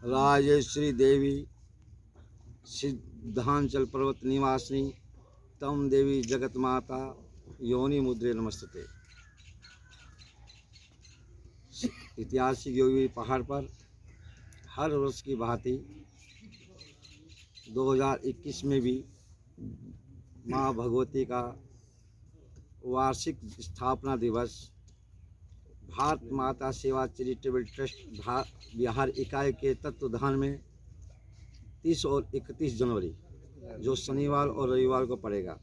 राजेश्वरी देवी सिद्धांचल पर्वत निवासिनी तम देवी जगत माता योनि मुद्रे नमस्ते। ऐतिहासिक योगी पहाड़ पर हर वर्ष की भांति 2021 में भी माँ भगवती का वार्षिक स्थापना दिवस भारत माता सेवा चैरिटेबल ट्रस्ट बिहार इकाई के तत्वाधान में 30 और 31 जनवरी जो शनिवार और रविवार को पड़ेगा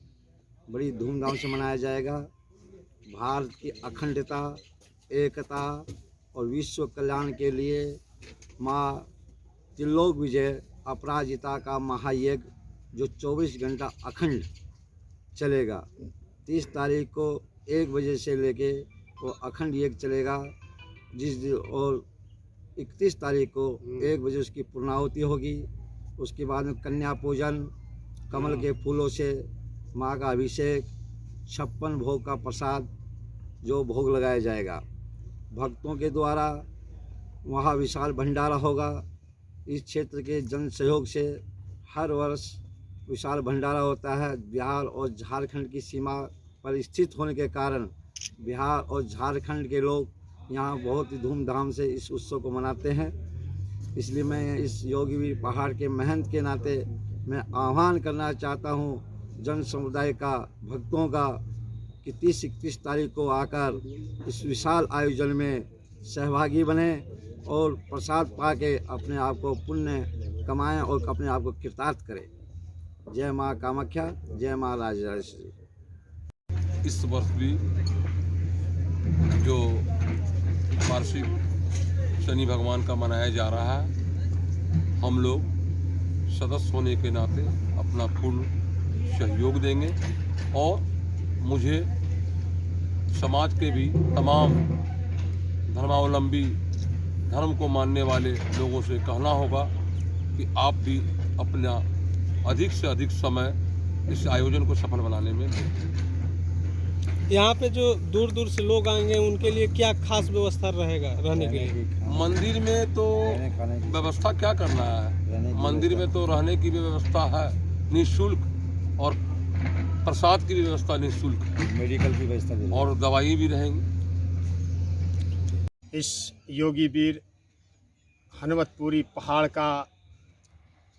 बड़ी धूमधाम से मनाया जाएगा। भारत की अखंडता, एकता और विश्व कल्याण के लिए माँ त्रिलोक विजय अपराजिता का महायज्ञ जो 24 घंटा अखंड चलेगा। 30 तारीख को 1 बजे से लेके वो अखंड यज्ञ चलेगा, और 31 तारीख को 1 बजे उसकी पूर्णाहुति होगी। उसके बाद में कन्या पूजन, कमल के फूलों से माँ का अभिषेक, 56 भोग का प्रसाद जो भोग लगाया जाएगा। भक्तों के द्वारा वहाँ विशाल भंडारा होगा। इस क्षेत्र के जन सहयोग से हर वर्ष विशाल भंडारा होता है। बिहार और झारखंड की सीमा पर स्थित होने के कारण बिहार और झारखंड के लोग यहाँ बहुत ही धूमधाम से इस उत्सव को मनाते हैं। इसलिए मैं इस योगीवीर पहाड़ के महंत के नाते मैं आह्वान करना चाहता हूँ जन समुदाय का, भक्तों का, कि 30-31 तारीख को आकर इस विशाल आयोजन में सहभागी बने और प्रसाद पा के अपने आप को पुण्य कमाएं और अपने आप को कृतार्थ करें। जय माँ कामाख्या, जय माँ राजराजेश्वरी। इस वर्ष भी जो वार्षिक शनि भगवान का मनाया जा रहा है, हम लोग सदस्य होने के नाते अपना पूर्ण सहयोग देंगे और मुझे समाज के भी तमाम धर्मावलंबी, धर्म को मानने वाले लोगों से कहना होगा कि आप भी अपना अधिक से अधिक समय इस आयोजन को सफल बनाने में दें। यहाँ पे जो दूर दूर से लोग आएंगे उनके लिए क्या खास व्यवस्था रहेगा रहने के लिए? मंदिर में तो व्यवस्था क्या करना है, मंदिर में तो रहने की भी व्यवस्था है निःशुल्क और प्रसाद की भी व्यवस्था निःशुल्क, मेडिकल की व्यवस्था और दवाई भी रहेंगी। इस योगीवीर हनुमतपुरी पहाड़ का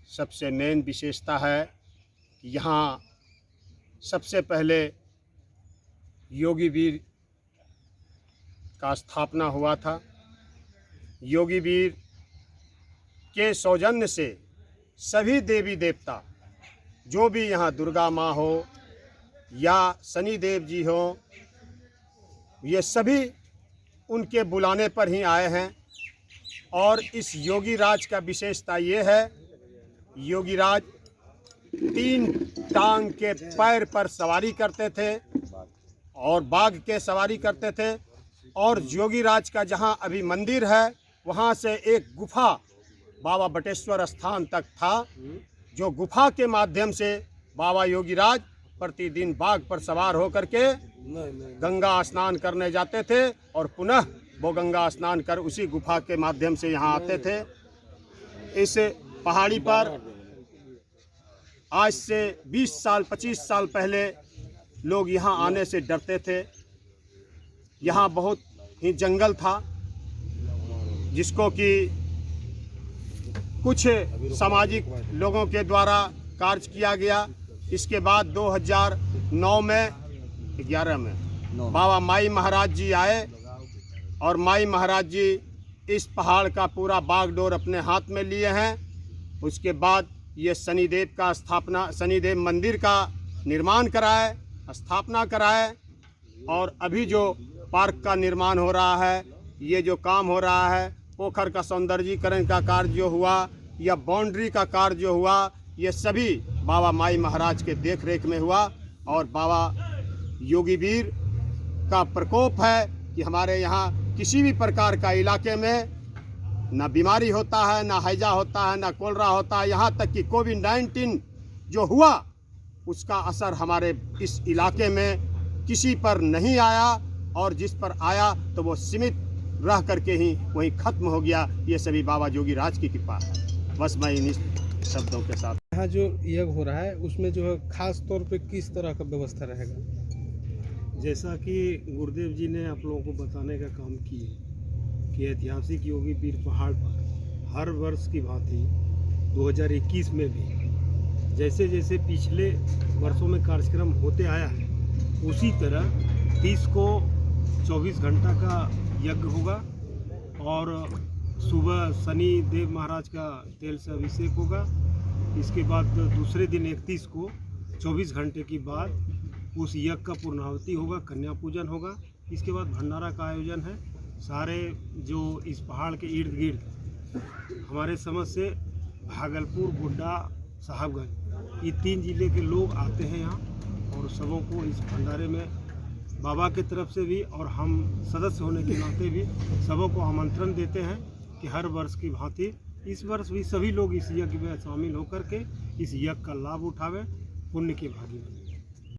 सबसे मेन विशेषता है कि यहाँ सबसे पहले योगीवीर का स्थापना हुआ था। योगीवीर के सौजन्य से सभी देवी देवता, जो भी यहाँ दुर्गा माँ हो या शनिदेव जी हो, ये सभी उनके बुलाने पर ही आए हैं। और इस योगीराज का विशेषता ये है, योगीराज 3 टांग के पैर पर सवारी करते थे और बाघ के सवारी करते थे। और योगीराज का जहाँ अभी मंदिर है वहाँ से एक गुफा बाबा बटेश्वर स्थान तक था, जो गुफा के माध्यम से बाबा योगीराज प्रतिदिन बाघ पर सवार होकर के गंगा स्नान करने जाते थे और पुनः वो गंगा स्नान कर उसी गुफा के माध्यम से यहाँ आते थे। इस पहाड़ी पर आज से 20 साल 25 साल पहले लोग यहाँ आने से डरते थे। यहाँ बहुत ही जंगल था जिसको कि कुछ सामाजिक लोगों के द्वारा कार्य किया गया। इसके बाद 2009 में 11 में बाबा माई महाराज जी आए और माई महाराज जी इस पहाड़ का पूरा बागडोर अपने हाथ में लिए हैं। उसके बाद ये शनिदेव का शनिदेव मंदिर का निर्माण कराए, स्थापना कराए। और अभी जो पार्क का निर्माण हो रहा है, ये जो काम हो रहा है, पोखर का सौंदर्यीकरण का कार्य जो हुआ या बाउंड्री का कार्य जो हुआ, ये सभी बाबा माई महाराज के देख रेख में हुआ। और बाबा योगीवीर का प्रकोप है कि हमारे यहाँ किसी भी प्रकार का इलाके में ना बीमारी होता है, ना हैजा होता है, ना कोलरा होता है। यहाँ तक कि कोविड-19 जो हुआ उसका असर हमारे इस इलाके में किसी पर नहीं आया, और जिस पर आया तो वो सीमित रह करके ही वहीं खत्म हो गया। ये सभी बाबा जोगी राज की कृपा है। बस मैं इन्हीं शब्दों के साथ। यहाँ जो यज्ञ हो रहा है उसमें जो है खास तौर पे किस तरह का व्यवस्था रहेगा? जैसा कि गुरुदेव जी ने आप लोगों को बताने का काम किए कि ऐतिहासिक योगी पीर पहाड़ पर हर वर्ष की भांति 2021 में भी जैसे जैसे पिछले वर्षों में कार्यक्रम होते आया है उसी तरह 30 को 24 घंटा का यज्ञ होगा और सुबह शनि देव महाराज का तेल से अभिषेक होगा। इसके बाद दूसरे दिन 31 को 24 घंटे के बाद उस यज्ञ का पूर्णाहुति होगा, कन्या पूजन होगा। इसके बाद भंडारा का आयोजन है। सारे जो इस पहाड़ के इर्द गिर्द हमारे समझ से भागलपुर, गोड्डा, साहबगंज ये 3 जिले के लोग आते हैं यहाँ और सबों को इस भंडारे में बाबा की तरफ से भी और हम सदस्य होने के नाते भी सबों को आमंत्रण देते हैं कि हर वर्ष की भांति इस वर्ष भी सभी लोग इस यज्ञ में शामिल होकर के इस यज्ञ का लाभ उठावें, पुण्य के भागी बने।